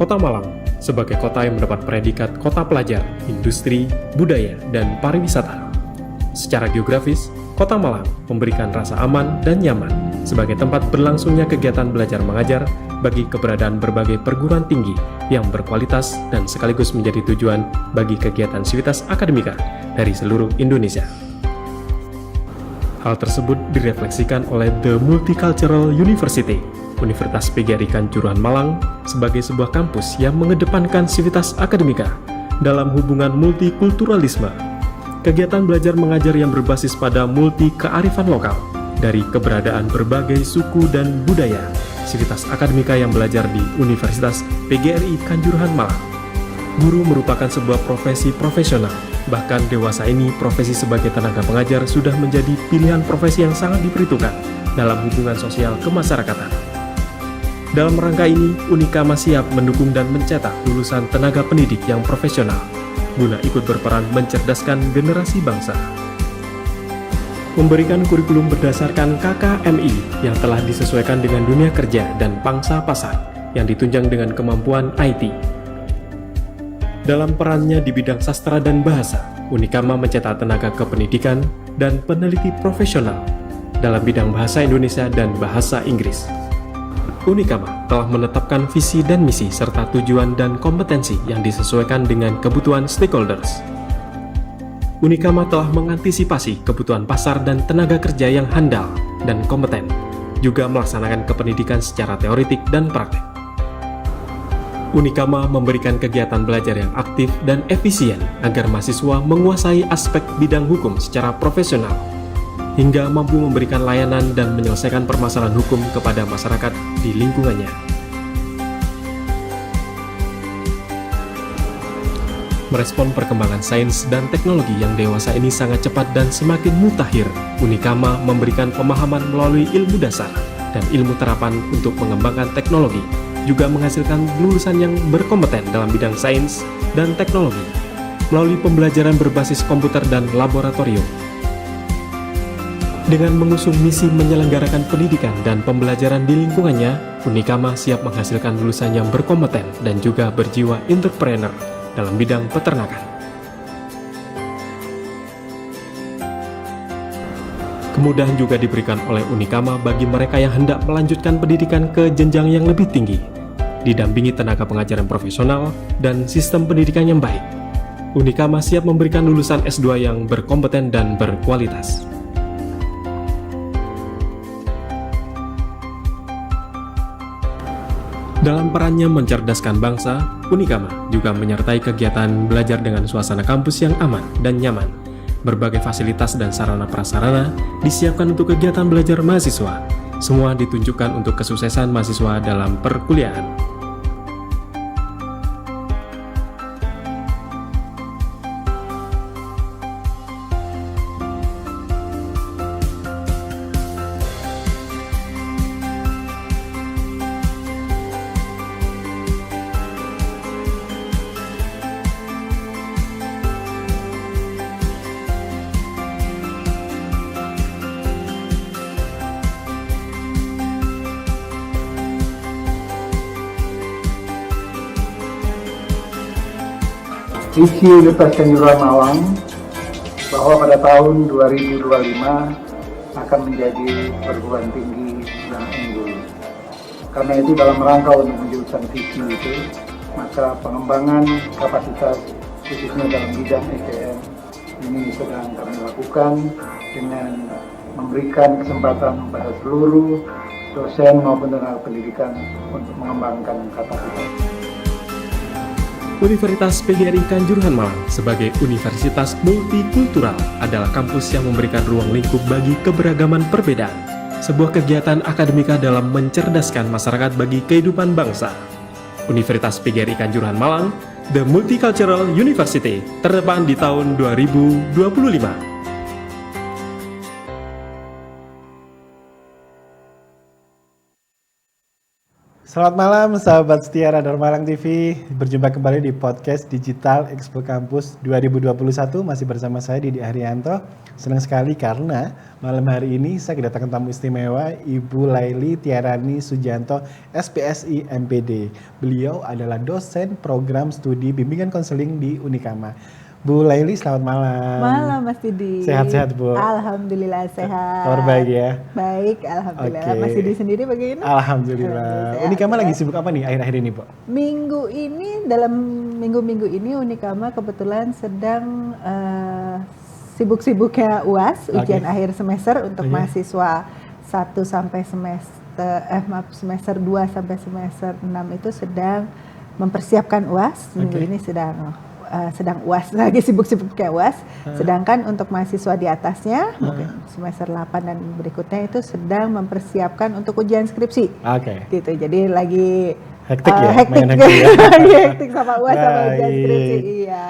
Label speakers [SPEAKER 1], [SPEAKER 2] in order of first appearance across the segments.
[SPEAKER 1] Kota Malang sebagai kota yang mendapat predikat kota pelajar, industri, budaya, dan pariwisata. Secara geografis, Kota Malang memberikan rasa aman dan nyaman sebagai tempat berlangsungnya kegiatan belajar mengajar bagi keberadaan berbagai perguruan tinggi yang berkualitas dan sekaligus menjadi tujuan bagi kegiatan sivitas akademika dari seluruh Indonesia. Hal tersebut direfleksikan oleh The Multicultural University, Universitas PGRI Kanjuruhan Malang, sebagai sebuah kampus yang mengedepankan sivitas akademika dalam hubungan multikulturalisme. Kegiatan belajar mengajar yang berbasis pada multi kearifan lokal dari keberadaan berbagai suku dan budaya, sivitas akademika yang belajar di Universitas PGRI Kanjuruhan Malang. Guru merupakan sebuah profesi profesional, bahkan dewasa ini profesi sebagai tenaga pengajar sudah menjadi pilihan profesi yang sangat diperhitungkan dalam hubungan sosial kemasyarakatan. Dalam rangka ini, Unikama siap mendukung dan mencetak lulusan tenaga pendidik yang profesional, guna ikut berperan mencerdaskan generasi bangsa. Memberikan kurikulum berdasarkan KKMI yang telah disesuaikan dengan dunia kerja dan pangsa pasar yang ditunjang dengan kemampuan IT. Dalam perannya di bidang sastra dan bahasa, Unikama mencetak tenaga kependidikan dan peneliti profesional dalam bidang bahasa Indonesia dan bahasa Inggris. Unikama telah menetapkan visi dan misi serta tujuan dan kompetensi yang disesuaikan dengan kebutuhan stakeholders. Unikama telah mengantisipasi kebutuhan pasar dan tenaga kerja yang handal dan kompeten, juga melaksanakan kependidikan secara teoretik dan praktek. Unikama memberikan kegiatan belajar yang aktif dan efisien agar mahasiswa menguasai aspek bidang hukum secara profesional, hingga mampu memberikan layanan dan menyelesaikan permasalahan hukum kepada masyarakat di lingkungannya. Merespon perkembangan sains dan teknologi yang dewasa ini sangat cepat dan semakin mutakhir, Unikama memberikan pemahaman melalui ilmu dasar dan ilmu terapan untuk mengembangkan teknologi, juga menghasilkan lulusan yang berkompeten dalam bidang sains dan teknologi, melalui pembelajaran berbasis komputer dan laboratorium. Dengan mengusung misi menyelenggarakan pendidikan dan pembelajaran di lingkungannya, Unikama siap menghasilkan lulusan yang berkompeten dan juga berjiwa entrepreneur dalam bidang peternakan. Kemudahan juga diberikan oleh Unikama bagi mereka yang hendak melanjutkan pendidikan ke jenjang yang lebih tinggi, didampingi tenaga pengajaran profesional dan sistem pendidikan yang baik. Unikama siap memberikan lulusan S2 yang berkompeten dan berkualitas. Dalam perannya mencerdaskan bangsa, Unikama juga menyertai kegiatan belajar dengan suasana kampus yang aman dan nyaman. Berbagai fasilitas dan sarana prasarana disiapkan untuk kegiatan belajar mahasiswa. Semua ditunjukkan untuk kesuksesan mahasiswa dalam perkuliahan.
[SPEAKER 2] Visi Universitas Kanjuruhan Malang bahwa pada tahun 2025 akan menjadi perguruan tinggi yang unggul. Karena itu dalam rangka untuk mewujudkan visi itu, maka pengembangan kapasitas khususnya dalam bidang SDM ini sedang kami lakukan dengan memberikan kesempatan pada seluruh dosen maupun tenaga pendidikan untuk mengembangkan kapasitas.
[SPEAKER 1] Universitas PGRI Kanjuruhan Malang sebagai universitas multikultural adalah kampus yang memberikan ruang lingkup bagi keberagaman perbedaan, sebuah kegiatan akademika dalam mencerdaskan masyarakat bagi kehidupan bangsa. Universitas PGRI Kanjuruhan Malang, The Multicultural University, terdepan di tahun 2025.
[SPEAKER 3] Selamat malam sahabat setia Radar Malang TV. Berjumpa kembali di podcast Digital Expo Campus 2021. Masih bersama saya Didi Haryanto. Senang sekali karena malam hari ini saya kedatangan tamu istimewa Ibu Laili Tiarani Sujanto SPSI MPD. Beliau adalah dosen program studi bimbingan konseling di Unikama. Bu Laili, selamat malam.
[SPEAKER 4] Malam Mas Didi.
[SPEAKER 3] Sehat-sehat Bu.
[SPEAKER 4] Alhamdulillah sehat.
[SPEAKER 3] Kabar baik ya?
[SPEAKER 4] Baik, alhamdulillah.
[SPEAKER 3] Oke.
[SPEAKER 4] Mas Didi sendiri bagaimana?
[SPEAKER 3] Alhamdulillah.
[SPEAKER 4] Sehat,
[SPEAKER 3] Unikama
[SPEAKER 4] ya.
[SPEAKER 3] lagi sibuk apa nih akhir-akhir ini, Bu?
[SPEAKER 4] Minggu ini, dalam minggu-minggu ini Unikama kebetulan sedang sibuk-sibuknya UAS, ujian
[SPEAKER 3] Oke.
[SPEAKER 4] akhir semester untuk
[SPEAKER 3] Oke.
[SPEAKER 4] mahasiswa 1 sampai semester 2 sampai semester 6 itu sedang mempersiapkan UAS. Minggu
[SPEAKER 3] Oke.
[SPEAKER 4] ini sedang UAS, lagi sibuk-sibuk kayak UAS. Sedangkan untuk mahasiswa di atasnya, mungkin semester 8 dan berikutnya itu sedang mempersiapkan untuk ujian skripsi.
[SPEAKER 3] Oke.
[SPEAKER 4] Gitu. Jadi lagi
[SPEAKER 3] Hektik ya?
[SPEAKER 4] hektik,
[SPEAKER 3] Main hektik ya?
[SPEAKER 4] lagi hektik sama UAS sama ujian
[SPEAKER 3] Baik.
[SPEAKER 4] skripsi. Iya.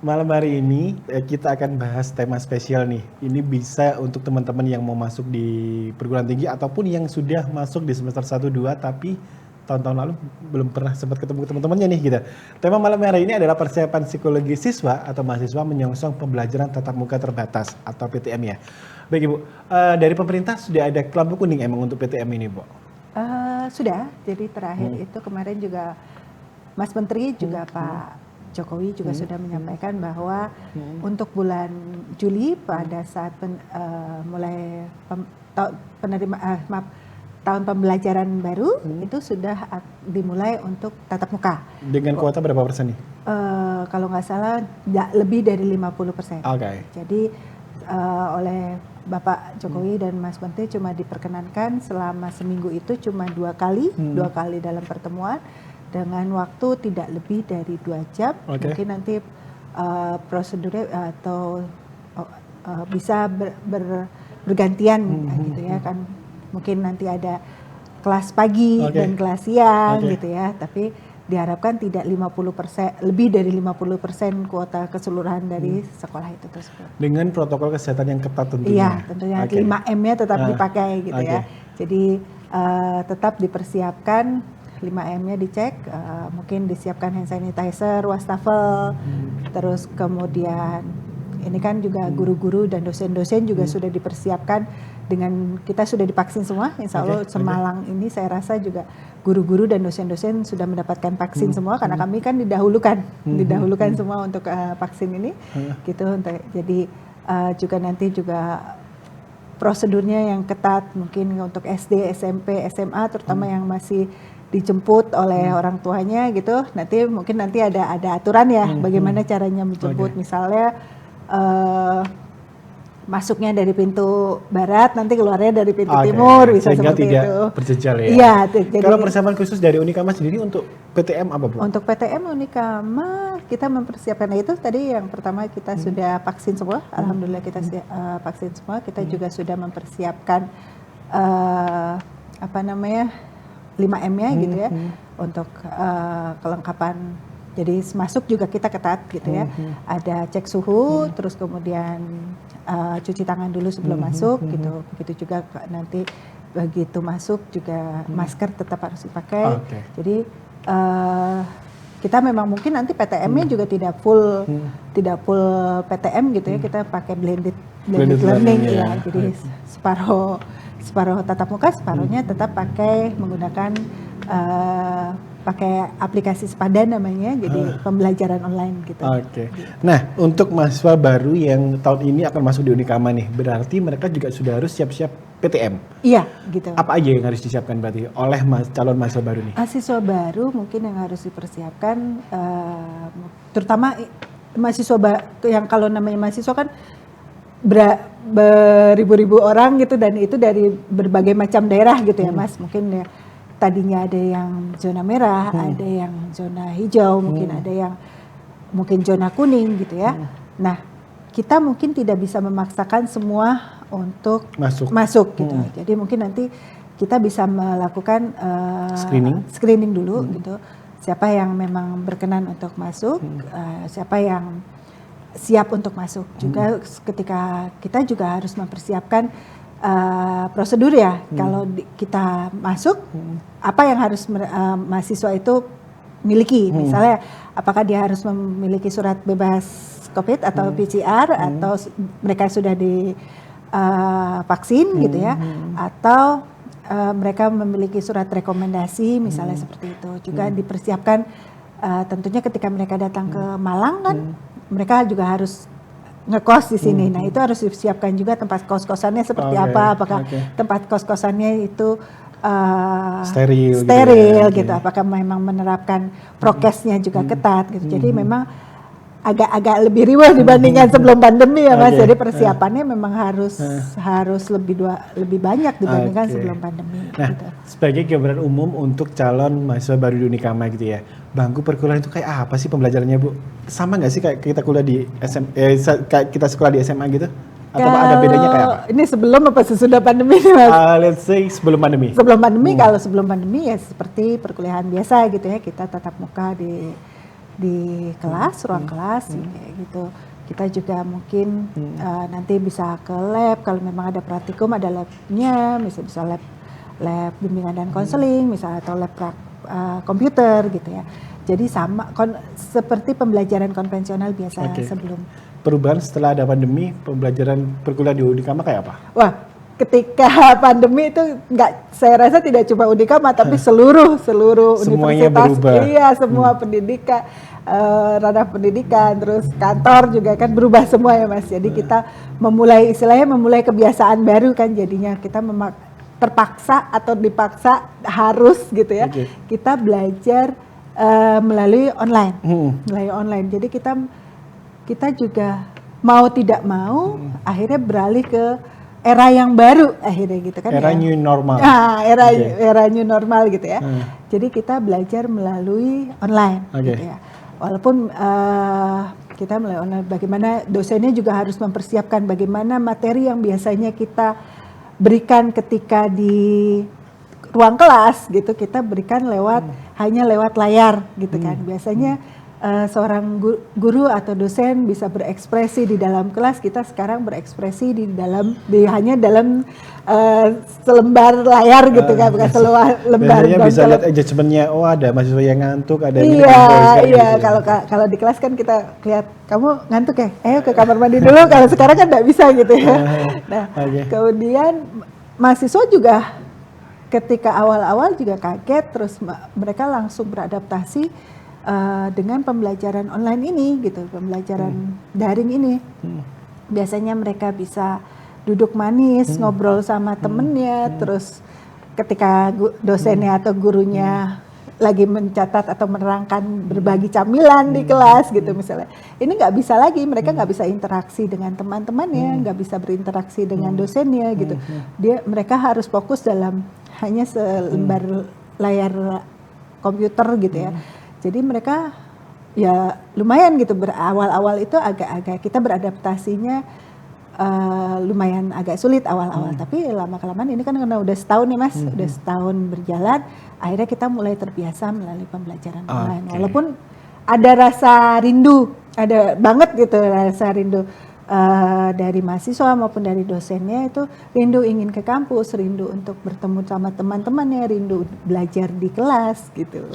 [SPEAKER 3] Malam hari ini kita akan bahas tema spesial nih. Ini bisa untuk teman-teman yang mau masuk di perguruan tinggi ataupun yang sudah masuk di semester 1-2 tapi tahun-tahun lalu belum pernah sempat ketemu teman-temannya nih gitu. Tema malam hari ini adalah persiapan psikologi siswa atau mahasiswa menyongsong pembelajaran tatap muka terbatas atau PTM ya. Baik Ibu, dari pemerintah sudah ada lampu kuning emang untuk PTM ini Bu?
[SPEAKER 4] Sudah, jadi terakhir itu kemarin juga Mas Menteri juga Pak Jokowi juga sudah menyampaikan bahwa untuk bulan Juli pada saat mulai tahun pembelajaran baru itu sudah dimulai untuk tatap muka.
[SPEAKER 3] Dengan kuota berapa persen nih?
[SPEAKER 4] Kalau nggak salah lebih dari 50%.
[SPEAKER 3] Oke.
[SPEAKER 4] Jadi oleh Bapak Jokowi dan Mas Menteri cuma diperkenankan selama seminggu itu cuma 2 kali dalam pertemuan dengan waktu tidak lebih dari 2 jam.
[SPEAKER 3] Oke.
[SPEAKER 4] Mungkin nanti prosedurnya atau bisa bergantian gitu ya kan. Mungkin nanti ada kelas pagi
[SPEAKER 3] Oke.
[SPEAKER 4] dan kelas siang
[SPEAKER 3] Oke.
[SPEAKER 4] gitu ya. Tapi diharapkan tidak 50%, lebih dari 50% kuota keseluruhan dari sekolah itu tersebut.
[SPEAKER 3] Dengan protokol kesehatan yang ketat tentunya.
[SPEAKER 4] Iya, tentunya
[SPEAKER 3] Oke.
[SPEAKER 4] 5M-nya tetap dipakai gitu
[SPEAKER 3] Oke.
[SPEAKER 4] ya. Jadi tetap dipersiapkan 5M-nya dicek, mungkin disiapkan hand sanitizer, wastafel, terus kemudian ini kan juga guru-guru dan dosen-dosen juga sudah dipersiapkan dengan kita sudah divaksin semua, insya Allah
[SPEAKER 3] Oke,
[SPEAKER 4] Semalang ini saya rasa juga guru-guru dan dosen-dosen sudah mendapatkan vaksin semua karena kami kan didahulukan semua untuk vaksin ini, gitu. Jadi juga nanti juga prosedurnya yang ketat mungkin untuk SD, SMP, SMA terutama yang masih dijemput oleh orang tuanya gitu. Nanti mungkin ada aturan ya bagaimana caranya menjemput, misalnya masuknya dari pintu barat, nanti keluarnya dari pintu
[SPEAKER 3] Oke,
[SPEAKER 4] timur, bisa
[SPEAKER 3] sehingga
[SPEAKER 4] seperti
[SPEAKER 3] tidak
[SPEAKER 4] itu.
[SPEAKER 3] berjejal ya.
[SPEAKER 4] Iya, jadi
[SPEAKER 3] Kalau persiapan khusus dari Unikama sendiri untuk PTM apa Bu?
[SPEAKER 4] untuk PTM Unikama kita mempersiapkan itu tadi yang pertama kita sudah vaksin semua, alhamdulillah kita vaksin semua. Kita juga sudah mempersiapkan 5M-nya gitu ya untuk kelengkapan. Jadi masuk juga kita ketat gitu ya. Ada cek suhu, terus kemudian cuci tangan dulu sebelum masuk gitu. Begitu juga nanti begitu masuk juga masker tetap harus dipakai.
[SPEAKER 3] Oke.
[SPEAKER 4] Jadi kita memang mungkin nanti PTM-nya juga tidak full PTM gitu ya. Kita pakai blended learning
[SPEAKER 3] ya.
[SPEAKER 4] ya. Jadi separuh tatap muka, separuhnya tetap menggunakan pakai aplikasi sepadan namanya, jadi pembelajaran online gitu.
[SPEAKER 3] Oke. Nah, untuk mahasiswa baru yang tahun ini akan masuk di Unikama nih, berarti mereka juga sudah harus siap-siap PTM.
[SPEAKER 4] Iya, gitu.
[SPEAKER 3] Apa aja yang harus disiapkan berarti oleh calon mahasiswa baru nih?
[SPEAKER 4] Mahasiswa baru mungkin yang harus dipersiapkan, terutama mahasiswa yang kalau namanya mahasiswa kan beribu-ribu orang gitu, dan itu dari berbagai macam daerah gitu ya Mas. Mungkin ya tadinya ada yang zona merah, ada yang zona hijau, mungkin ada yang mungkin zona kuning gitu ya. Nah, kita mungkin tidak bisa memaksakan semua untuk masuk gitu. Jadi mungkin nanti kita bisa melakukan screening dulu gitu. Siapa yang memang berkenan untuk masuk, siapa yang siap untuk masuk. Juga ketika kita juga harus mempersiapkan prosedur ya. Kalau kita masuk, apa yang harus mahasiswa itu miliki? Misalnya, apakah dia harus memiliki surat bebas COVID atau PCR, atau mereka sudah divaksin gitu ya, atau mereka memiliki surat rekomendasi, misalnya seperti itu. Juga dipersiapkan tentunya ketika mereka datang ke Malang kan, mereka juga harus ngekos di sini. Nah, itu harus disiapkan juga tempat kos-kosannya seperti apa, apakah tempat kos-kosannya itu
[SPEAKER 3] steril
[SPEAKER 4] gitu, apakah memang menerapkan prokesnya juga ketat gitu. Jadi memang agak lebih riweh dibandingkan sebelum pandemi ya Mas. Jadi persiapannya memang harus lebih banyak dibandingkan sebelum pandemi.
[SPEAKER 3] Nah,
[SPEAKER 4] gitu.
[SPEAKER 3] sebagai gambaran umum untuk calon mahasiswa baru di Unikama gitu ya, bangku perkuliahan itu kayak apa sih pembelajarannya Bu? Sama nggak sih kayak kita kuliah di kayak kita sekolah di SMA gitu? Atau ada bedanya kayak apa?
[SPEAKER 4] Ini sebelum apa sesudah pandemi nih Mas?
[SPEAKER 3] Let's say sebelum pandemi.
[SPEAKER 4] Sebelum pandemi, kalau sebelum pandemi ya seperti perkuliahan biasa gitu ya, kita tatap muka di kelas, ruang kelas kayak gitu. Kita juga mungkin nanti bisa ke lab kalau memang ada praktikum, ada labnya, bisa lab bimbingan dan konseling, misalnya atau lab komputer gitu ya. Jadi sama seperti pembelajaran konvensional biasa sebelum.
[SPEAKER 3] Perubahan setelah ada pandemi, pembelajaran perkuliahan di Unikama kayak apa?
[SPEAKER 4] Wah, ketika pandemi itu saya rasa tidak cuma Unikama tapi seluruh
[SPEAKER 3] semuanya
[SPEAKER 4] universitas,
[SPEAKER 3] berubah.
[SPEAKER 4] Iya, semua pendidikan, ranah pendidikan, terus kantor juga kan berubah semua ya Mas. Jadi kita memulai kebiasaan baru kan, jadinya kita terpaksa atau dipaksa harus gitu ya. Kita belajar melalui online. Jadi kita juga mau tidak mau akhirnya beralih ke era yang baru akhirnya gitu kan.
[SPEAKER 3] Era new normal.
[SPEAKER 4] Nah, era new normal gitu ya. Jadi kita belajar melalui online gitu ya. Walaupun kita melalui online, bagaimana dosennya juga harus mempersiapkan bagaimana materi yang biasanya kita berikan ketika di ruang kelas gitu, kita berikan hanya lewat layar gitu kan. Biasanya seorang guru atau dosen bisa berekspresi di dalam kelas, kita sekarang berekspresi hanya dalam selembar layar gitu kan, bukan selembar.
[SPEAKER 3] Biasanya bisa lihat adjustmentnya, ada mahasiswa yang ngantuk, ada yang
[SPEAKER 4] iya. Kalau di kelas kan kita lihat kamu ngantuk ya, ayo ke kamar mandi dulu. Kalau sekarang kan nggak bisa gitu ya. Nah, kemudian mahasiswa juga ketika awal-awal juga kaget, terus mereka langsung beradaptasi dengan pembelajaran online ini gitu, pembelajaran daring ini. Biasanya mereka bisa duduk manis, ngobrol sama temennya, terus ketika dosennya atau gurunya lagi mencatat atau menerangkan berbagi camilan di kelas gitu misalnya. Ini nggak bisa lagi, mereka nggak bisa interaksi dengan teman-temannya, nggak bisa berinteraksi dengan dosennya gitu. Mereka harus fokus dalam hanya selembar layar komputer gitu ya. Jadi mereka ya lumayan gitu, awal-awal itu agak kita beradaptasinya lumayan agak sulit awal-awal. Tapi lama-kelamaan ini kan karena udah setahun nih Mas, udah setahun berjalan, akhirnya kita mulai terbiasa melalui pembelajaran online. Walaupun ada rasa rindu, ada banget gitu rasa rindu dari mahasiswa maupun dari dosennya, itu rindu ingin ke kampus, rindu untuk bertemu sama teman-temannya, rindu belajar di kelas gitu.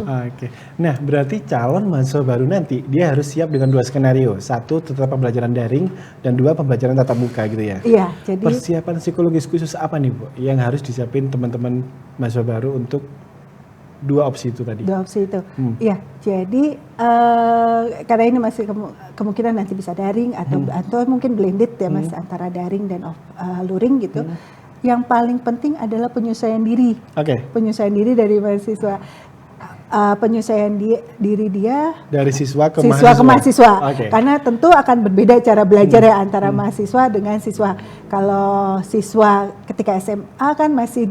[SPEAKER 3] Nah, berarti calon mahasiswa baru nanti dia harus siap dengan 2 skenario. 1 tetap pembelajaran daring, dan 2 pembelajaran tatap muka gitu ya.
[SPEAKER 4] Iya, jadi
[SPEAKER 3] persiapan psikologis khusus apa nih Bu yang harus disiapin teman-teman mahasiswa baru untuk 2 opsi itu tadi?
[SPEAKER 4] 2 opsi itu. Iya, jadi karena ini masih kemungkinan nanti bisa daring atau mungkin blended ya Mas, antara daring dan luring gitu. Yang paling penting adalah penyesuaian diri. Penyesuaian diri dari mahasiswa. Penyesuaian diri dia
[SPEAKER 3] dari siswa ke
[SPEAKER 4] mahasiswa. Karena tentu akan berbeda cara belajar ya antara mahasiswa dengan siswa. Kalau siswa ketika SMA kan masih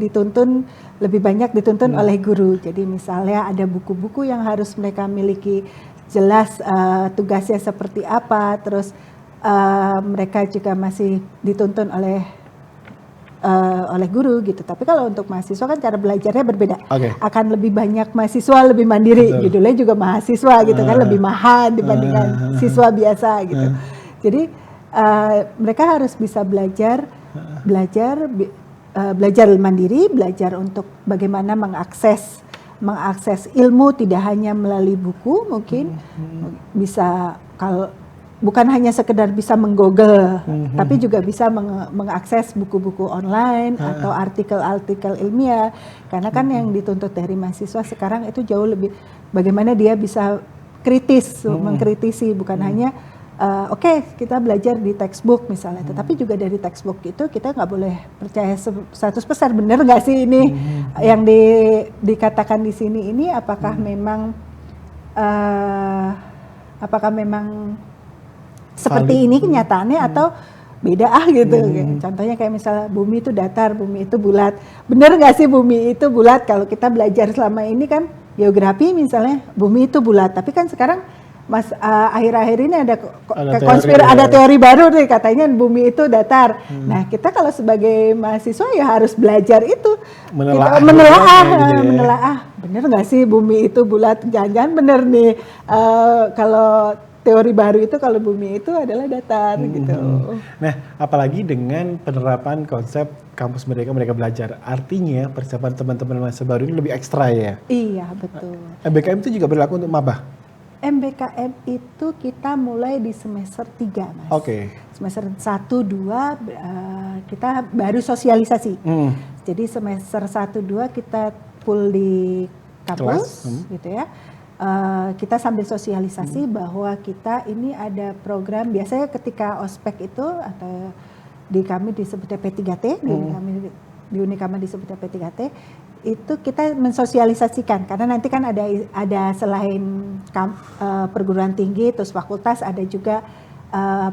[SPEAKER 4] lebih banyak dituntun oleh guru. Jadi misalnya ada buku-buku yang harus mereka miliki, jelas tugasnya seperti apa, terus mereka juga masih dituntun oleh guru gitu. Tapi kalau untuk mahasiswa kan cara belajarnya berbeda. Akan lebih banyak mahasiswa lebih mandiri. Judulnya juga mahasiswa gitu kan, lebih mahal dibandingkan siswa biasa gitu. Jadi mereka harus bisa belajar belajar mandiri, belajar untuk bagaimana mengakses ilmu tidak hanya melalui buku, mungkin bisa kalau bukan hanya sekedar bisa menggoogle, tapi juga bisa mengakses buku-buku online atau artikel-artikel ilmiah. Karena kan yang dituntut dari mahasiswa sekarang itu jauh lebih bagaimana dia bisa kritis, mengkritisi, bukan hanya oke, kita belajar di textbook misalnya, tetapi juga dari textbook itu kita nggak boleh percaya 100% benar nggak sih ini yang dikatakan di sini ini apakah memang seperti ini kenyataannya atau beda gitu. Contohnya kayak misalnya bumi itu datar, bumi itu bulat. Benar nggak sih bumi itu bulat? Kalau kita belajar selama ini kan geografi misalnya bumi itu bulat, tapi kan sekarang akhir-akhir ini ada teori baru nih katanya bumi itu datar. Nah kita kalau sebagai mahasiswa ya harus belajar itu, menelaah. Bener nggak sih bumi itu bulat? Jangan-jangan bener nih kalau teori baru itu kalau bumi itu adalah datar gitu.
[SPEAKER 3] Nah, apalagi dengan penerapan konsep kampus Merdeka Belajar, artinya persiapan teman-teman mahasiswa baru ini lebih ekstra ya?
[SPEAKER 4] Iya betul.
[SPEAKER 3] MBKM itu juga berlaku untuk maba?
[SPEAKER 4] MBKM itu kita mulai di semester 3 Mas.
[SPEAKER 3] Oke.
[SPEAKER 4] Semester 1-2 kita baru sosialisasi. Jadi semester 1-2 kita full di kampus gitu ya. Kita sambil sosialisasi bahwa kita ini ada program, biasanya ketika ospek itu atau di kami disebutnya P3T, di Unikama disebutnya P3T, itu kita mensosialisasikan karena nanti kan ada selain perguruan tinggi terus fakultas ada juga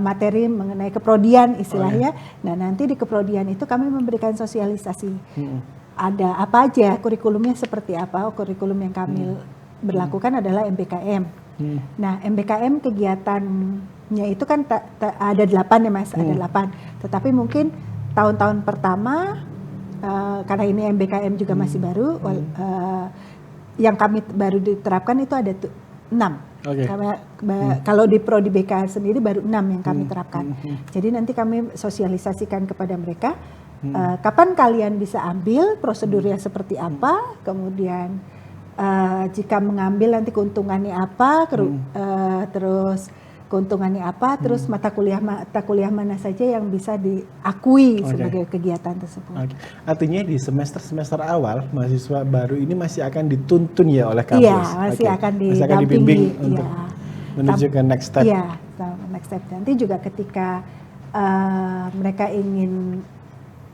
[SPEAKER 4] materi mengenai keprodian istilahnya. Nah nanti di keprodian itu kami memberikan sosialisasi. Ada apa aja, kurikulumnya seperti apa, kurikulum yang kami berlakukan adalah MBKM. Nah MBKM kegiatannya itu kan ada 8 ya Mas, ada 8. Tetapi mungkin tahun-tahun pertama karena ini MBKM juga masih baru, yang kami baru diterapkan itu ada 6. Okay. Kalau di Prodi BK sendiri baru 6 yang kami terapkan. Jadi nanti kami sosialisasikan kepada mereka kapan kalian bisa ambil, prosedurnya seperti apa, kemudian jika mengambil nanti keuntungannya apa, terus keuntungannya apa, terus mata kuliah mana saja yang bisa diakui sebagai kegiatan tersebut.
[SPEAKER 3] Artinya di semester awal mahasiswa baru ini masih akan dituntun ya oleh kampus.
[SPEAKER 4] Iya, masih akan
[SPEAKER 3] dibimbing untuk menuju ke next step.
[SPEAKER 4] Iya, next step. Nanti juga ketika mereka ingin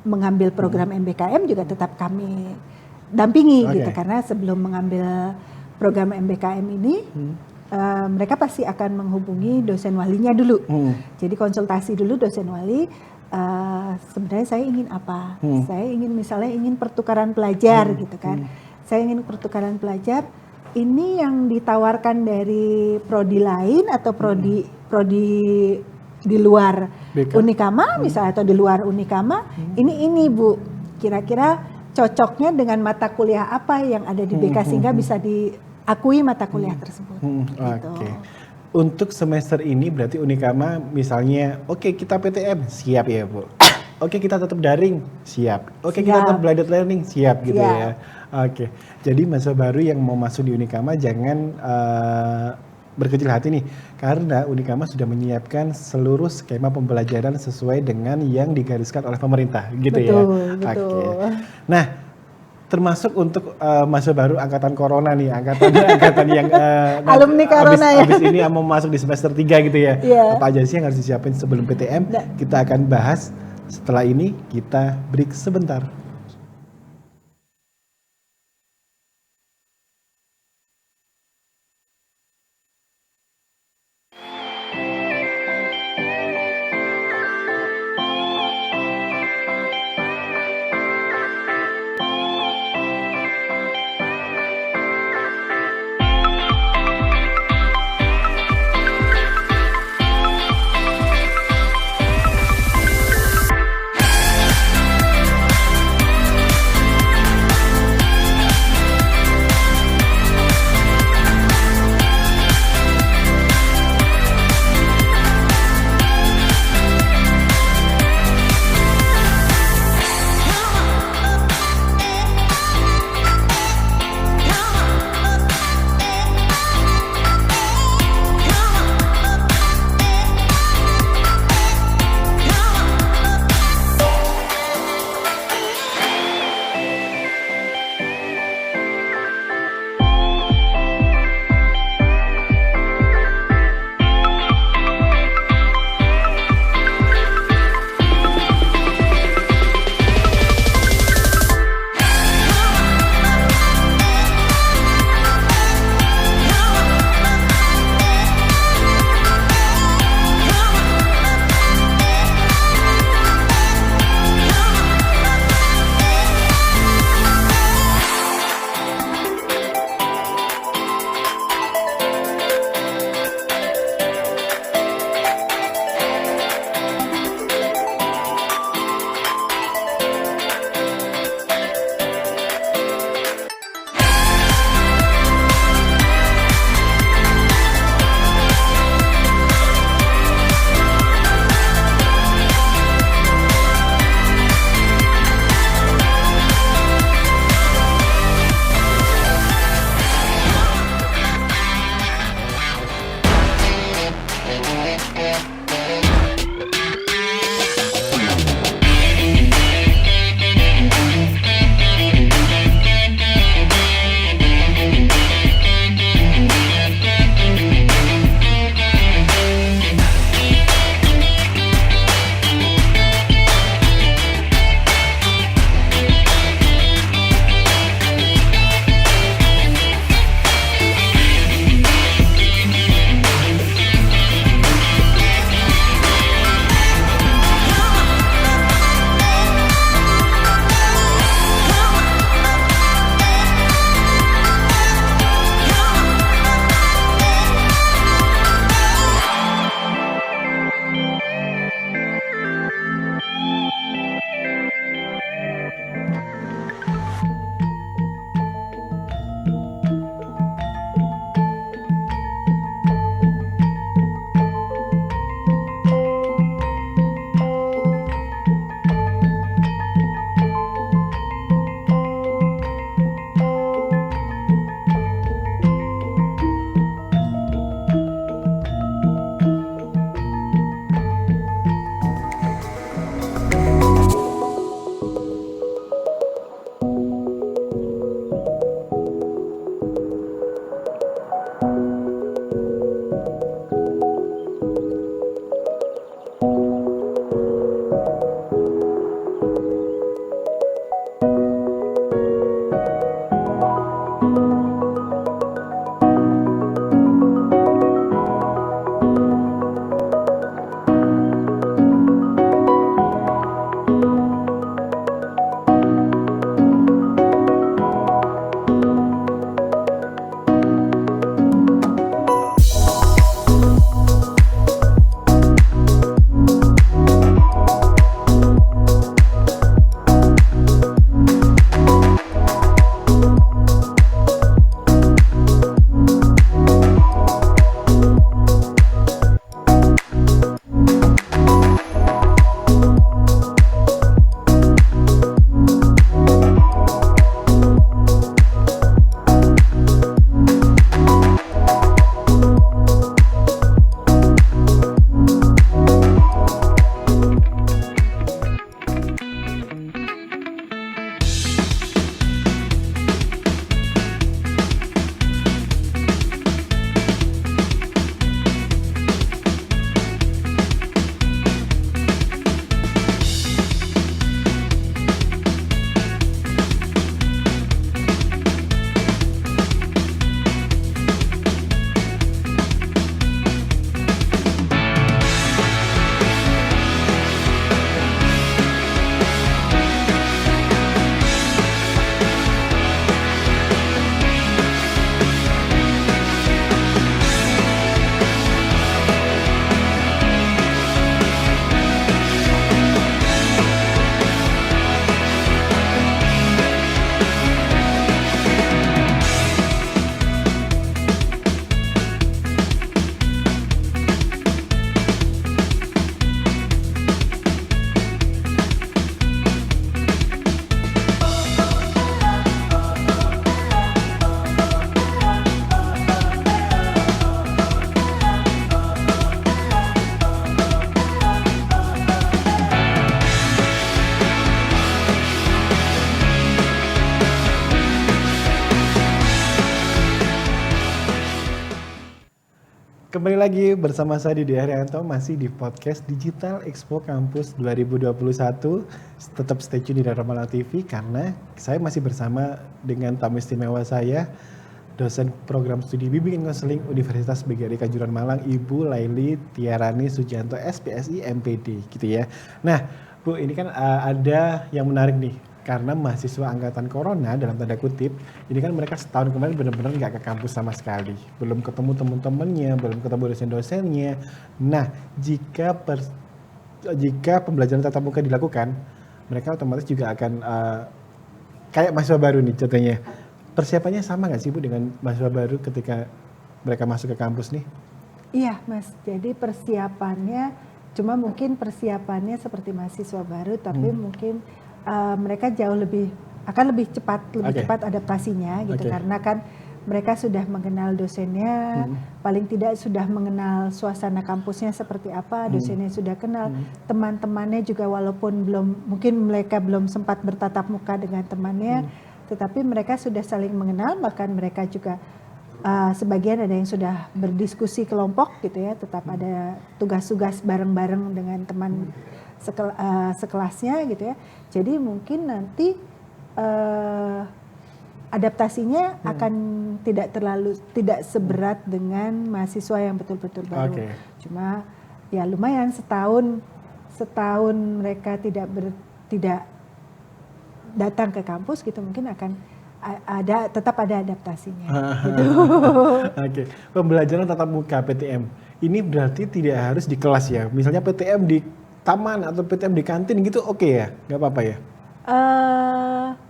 [SPEAKER 4] mengambil program MBKM juga tetap kami dampingi gitu, karena sebelum mengambil program MBKM ini mereka pasti akan menghubungi dosen walinya dulu. Jadi konsultasi dulu dosen wali, sebenarnya saya ingin apa? Saya ingin misalnya pertukaran pelajar gitu kan. Saya ingin pertukaran pelajar, ini yang ditawarkan dari prodi lain atau prodi di luar Unikama misalnya atau di luar Unikama, ini Bu, kira-kira cocoknya dengan mata kuliah apa yang ada di BK sehingga bisa diakui mata kuliah tersebut. Gitu.
[SPEAKER 3] Untuk semester ini berarti Unikama misalnya, oke, kita PTM siap ya Bu. Oke, kita tetap daring siap. Oke, kita tetap blended learning siap gitu ya. Oke, jadi mahasiswa baru yang mau masuk di Unikama jangan berkecil hati nih, karena Unikama sudah menyiapkan seluruh skema pembelajaran sesuai dengan yang digariskan oleh pemerintah, gitu ya.
[SPEAKER 4] Betul.
[SPEAKER 3] Oke. Nah, termasuk untuk mahasiswa baru angkatan corona nih, angkatan yang
[SPEAKER 4] alumni corona
[SPEAKER 3] abis ini mau masuk di semester 3 gitu ya. Apa aja sih yang harus disiapin sebelum PTM? Kita akan bahas setelah ini, kita break sebentar. Kembali lagi bersama saya Didi Haryanto masih di podcast Digital Expo Campus 2021. Tetap stay tune di Dharma TV karena saya masih bersama dengan tamu istimewa saya, dosen program studi bimbingan konseling Universitas PGRI Kanjuruhan Malang, Ibu Laili Tiarani Sujanto SPSI MPD gitu ya. Nah, Bu, ini kan ada yang menarik nih. Karena mahasiswa angkatan corona dalam tanda kutip, ini kan mereka setahun kemarin benar-benar nggak ke kampus sama sekali. Belum ketemu teman-temannya, belum ketemu dosen-dosennya. Nah, jika pembelajaran tatap muka dilakukan, mereka otomatis juga akan kayak mahasiswa baru nih contohnya. Persiapannya sama nggak sih Bu dengan mahasiswa baru ketika mereka masuk ke kampus nih?
[SPEAKER 4] Iya Mas, jadi persiapannya cuma mungkin persiapannya seperti mahasiswa baru, tapi mungkin mereka jauh akan lebih cepat adaptasinya gitu, karena kan mereka sudah mengenal dosennya, paling tidak sudah mengenal suasana kampusnya seperti apa, dosennya sudah kenal, teman-temannya juga walaupun mungkin mereka belum sempat bertatap muka dengan temannya, tetapi mereka sudah saling mengenal, bahkan mereka juga sebagian ada yang sudah berdiskusi kelompok gitu ya, tetap ada tugas-tugas bareng-bareng dengan teman sekelasnya gitu ya. Jadi mungkin nanti adaptasinya akan tidak seberat dengan mahasiswa yang betul-betul baru. Cuma ya lumayan setahun mereka tidak datang ke kampus gitu, mungkin akan tetap ada adaptasinya. Gitu.
[SPEAKER 3] Pembelajaran tatap muka PTM ini berarti tidak harus di kelas ya. Misalnya PTM di taman atau PTM di kantin gitu ya, nggak apa-apa ya?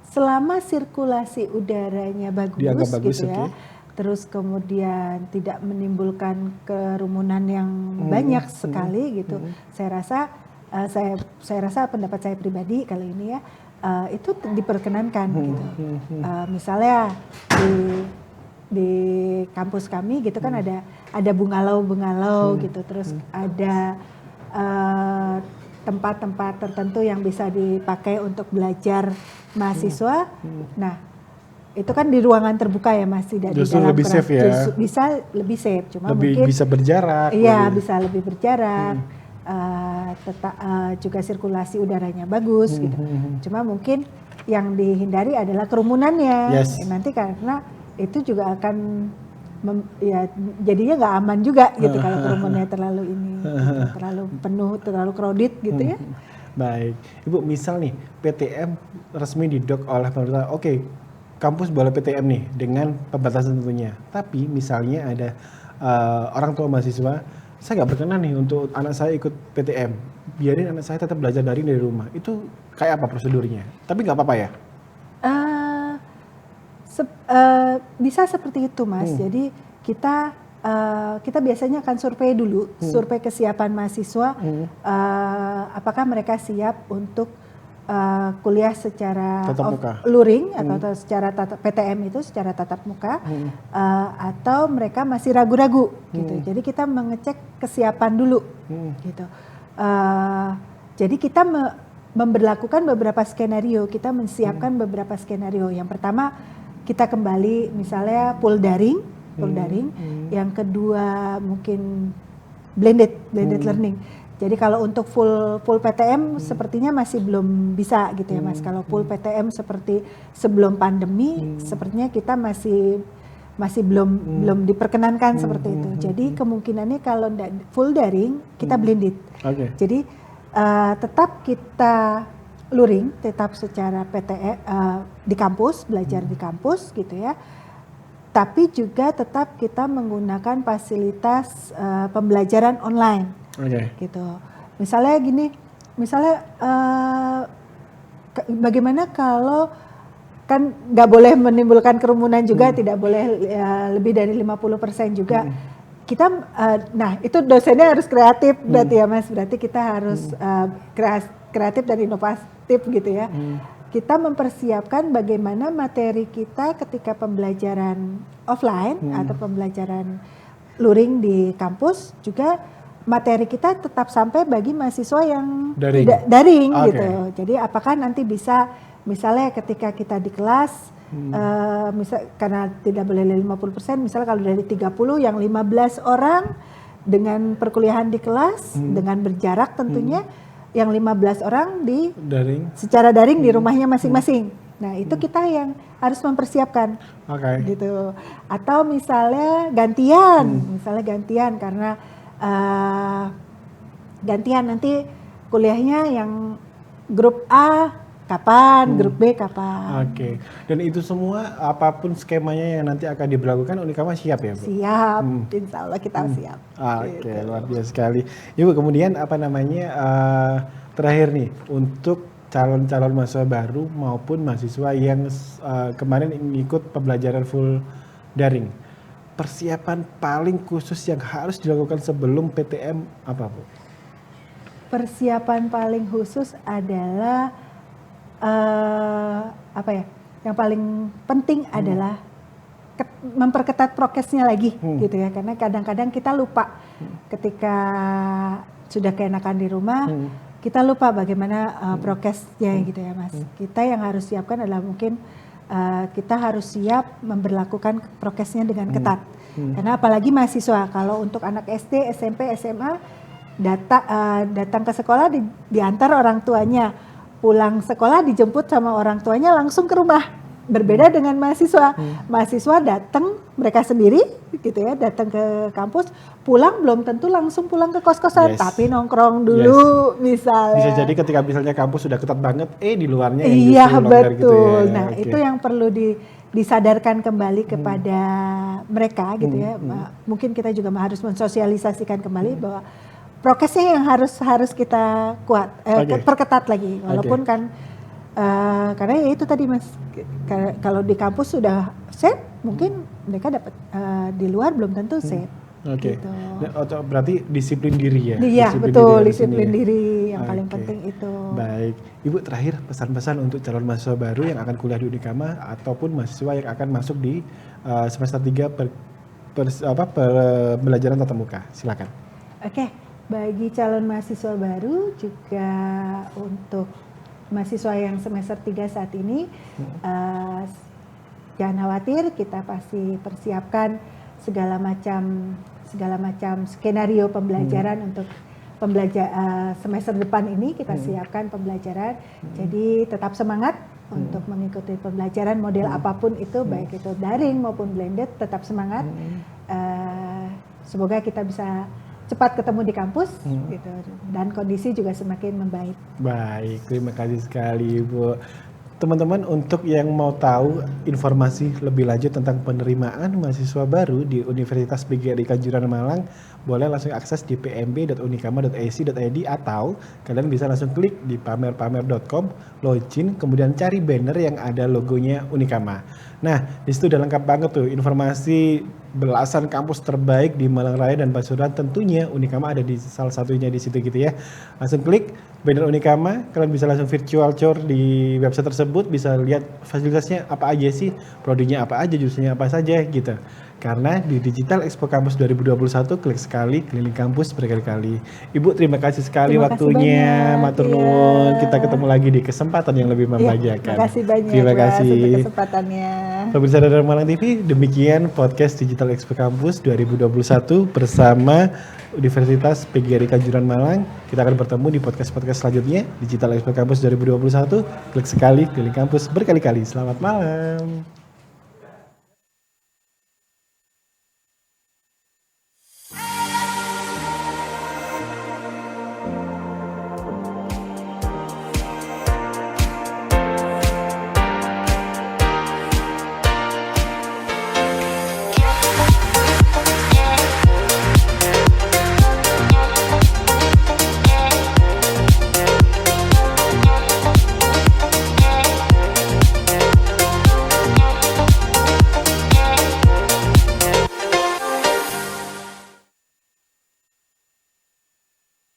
[SPEAKER 4] Selama sirkulasi udaranya bagus gitu ya, terus kemudian tidak menimbulkan kerumunan yang banyak sekali gitu. Saya rasa pendapat saya pribadi kali ini ya, itu diperkenankan gitu. Misalnya di kampus kami gitu kan ada bungalau gitu, terus ada tempat-tempat tertentu yang bisa dipakai untuk belajar mahasiswa. Nah, itu kan di ruangan terbuka ya Mas, tidak di dalam
[SPEAKER 3] lebih safe ya.
[SPEAKER 4] Bisa lebih safe, cuma
[SPEAKER 3] lebih
[SPEAKER 4] mungkin
[SPEAKER 3] bisa berjarak.
[SPEAKER 4] Iya, bisa lebih berjarak. Juga sirkulasi udaranya bagus gitu. Cuma mungkin yang dihindari adalah kerumunannya. Nanti karena itu juga akan jadinya nggak aman juga gitu kalau kerumunannya terlalu terlalu penuh, terlalu crowded gitu ya.
[SPEAKER 3] Baik, Ibu, misal nih PTM resmi didok oleh pemerintah, kampus boleh PTM nih dengan pembatasan tentunya. Tapi misalnya ada orang tua mahasiswa, saya nggak berkenan nih untuk anak saya ikut PTM, biarin anak saya tetap belajar daring dari rumah. Itu kayak apa prosedurnya? Tapi nggak apa-apa ya?
[SPEAKER 4] Bisa seperti itu Mas. Jadi kita biasanya akan survei dulu, survei kesiapan mahasiswa, apakah mereka siap untuk kuliah secara luring atau secara PTM itu secara tatap muka, atau mereka masih ragu-ragu gitu. Jadi kita mengecek kesiapan dulu gitu. Jadi kita memberlakukan beberapa skenario, kita menyiapkan beberapa skenario. Yang pertama, kita kembali misalnya full daring. Yang kedua mungkin blended learning. Jadi kalau untuk full PTM sepertinya masih belum bisa gitu ya Mas. Kalau full PTM seperti sebelum pandemi, sepertinya kita masih belum diperkenankan seperti itu. Jadi kemungkinannya kalau full daring kita blended. Jadi tetap kita luring, tetap secara PTM di kampus, belajar di kampus gitu ya. Tapi juga tetap kita menggunakan fasilitas pembelajaran online, gitu. Misalnya gini, bagaimana kalau kan nggak boleh menimbulkan kerumunan juga, tidak boleh lebih dari 50% juga. Kita, nah itu dosennya harus kreatif berarti ya Mas, berarti kita harus kreatif dan inovatif gitu ya. Kita mempersiapkan bagaimana materi kita ketika pembelajaran offline atau pembelajaran luring di kampus, juga materi kita tetap sampai bagi mahasiswa yang daring gitu. Jadi apakah nanti bisa misalnya ketika kita di kelas, karena tidak boleh 50%, misalnya kalau dari 30 yang 15 orang dengan perkuliahan di kelas, dengan berjarak tentunya, yang 15 orang secara daring di rumahnya masing-masing. Nah itu kita yang harus mempersiapkan, gitu. Atau misalnya gantian karena gantian nanti kuliahnya yang grup A kapan, grup B kapan.
[SPEAKER 3] Oke. Dan itu semua apapun skemanya yang nanti akan diberlakukan Unikama siap ya Bu?
[SPEAKER 4] Siap, insya Allah kita siap.
[SPEAKER 3] Oke,
[SPEAKER 4] Gitu.
[SPEAKER 3] luar biasa sekali. Ibu kemudian terakhir nih untuk calon-calon mahasiswa baru maupun mahasiswa yang kemarin ikut pembelajaran full daring. Persiapan paling khusus yang harus dilakukan sebelum PTM apa Bu?
[SPEAKER 4] Persiapan paling khusus adalah yang paling penting adalah memperketat prokesnya lagi gitu ya, karena kadang-kadang kita lupa ketika sudah keenakan di rumah kita lupa bagaimana prokesnya gitu ya Mas. Kita yang harus siapkan adalah mungkin kita harus siap memberlakukan prokesnya dengan ketat, karena apalagi mahasiswa, kalau untuk anak SD, SMP, SMA datang ke sekolah diantar orang tuanya, pulang sekolah dijemput sama orang tuanya langsung ke rumah. Berbeda dengan mahasiswa. Mahasiswa datang mereka sendiri gitu ya, datang ke kampus, pulang belum tentu langsung pulang ke kos-kosan, tapi nongkrong dulu misalnya.
[SPEAKER 3] Bisa jadi ketika misalnya kampus sudah ketat banget, di luarnya yang
[SPEAKER 4] iya
[SPEAKER 3] justru longgar
[SPEAKER 4] betul.
[SPEAKER 3] gitu ya.
[SPEAKER 4] Nah, itu yang perlu disadarkan kembali kepada mereka gitu ya. Mungkin kita juga harus mensosialisasikan kembali bahwa prokesnya yang harus kita perketat lagi, walaupun kan karena ya itu tadi Mas, kalau di kampus sudah safe, mungkin mereka dapat di luar belum tentu safe. Gitu.
[SPEAKER 3] Berarti disiplin diri ya?
[SPEAKER 4] Iya betul, disiplin diri yang paling penting itu.
[SPEAKER 3] Baik, Ibu terakhir pesan-pesan untuk calon mahasiswa baru yang akan kuliah di Unikama ataupun mahasiswa yang akan masuk di semester 3 pembelajaran tatap muka, silakan.
[SPEAKER 4] Oke. Bagi calon mahasiswa baru juga untuk mahasiswa yang semester 3 saat ini, jangan khawatir, kita pasti persiapkan segala macam skenario pembelajaran untuk semester depan ini, kita siapkan pembelajaran. Jadi tetap semangat untuk mengikuti pembelajaran model apapun itu, baik itu daring maupun blended, tetap semangat. Semoga kita bisa cepat ketemu di kampus gitu, dan kondisi juga semakin membaik.
[SPEAKER 3] Baik, terima kasih sekali Bu. Teman-teman, untuk yang mau tahu informasi lebih lanjut tentang penerimaan mahasiswa baru di Universitas PGRI Kanjuruhan Malang, boleh langsung akses di pmb.unikama.ac.id atau kalian bisa langsung klik di pamerpamer.com, login, kemudian cari banner yang ada logonya Unikama. Nah, di situ udah lengkap banget tuh informasi belasan kampus terbaik di Malang Raya dan Pasuruan, tentunya Unikama ada di salah satunya di situ gitu ya. Langsung klik banner Unikama, kalian bisa langsung virtual tour di website tersebut, bisa lihat fasilitasnya apa aja sih, prodinya apa aja, jurusannya apa saja gitu. Karena di Digital Expo Campus 2021 klik sekali, keliling kampus berkali-kali. Ibu terima kasih sekali waktunya, matur nuwun. Kita ketemu lagi di kesempatan yang lebih membahagiakan.
[SPEAKER 4] Terima kasih banyak
[SPEAKER 3] terima kasih
[SPEAKER 4] untuk kesempatannya.
[SPEAKER 3] Pemirsa dari Malang TV, demikian podcast Digital Expo Campus 2021 bersama Universitas PGRI Kanjuruhan Malang. Kita akan bertemu di podcast-podcast selanjutnya. Digital Expo Campus 2021, klik sekali, keliling kampus berkali-kali. Selamat malam.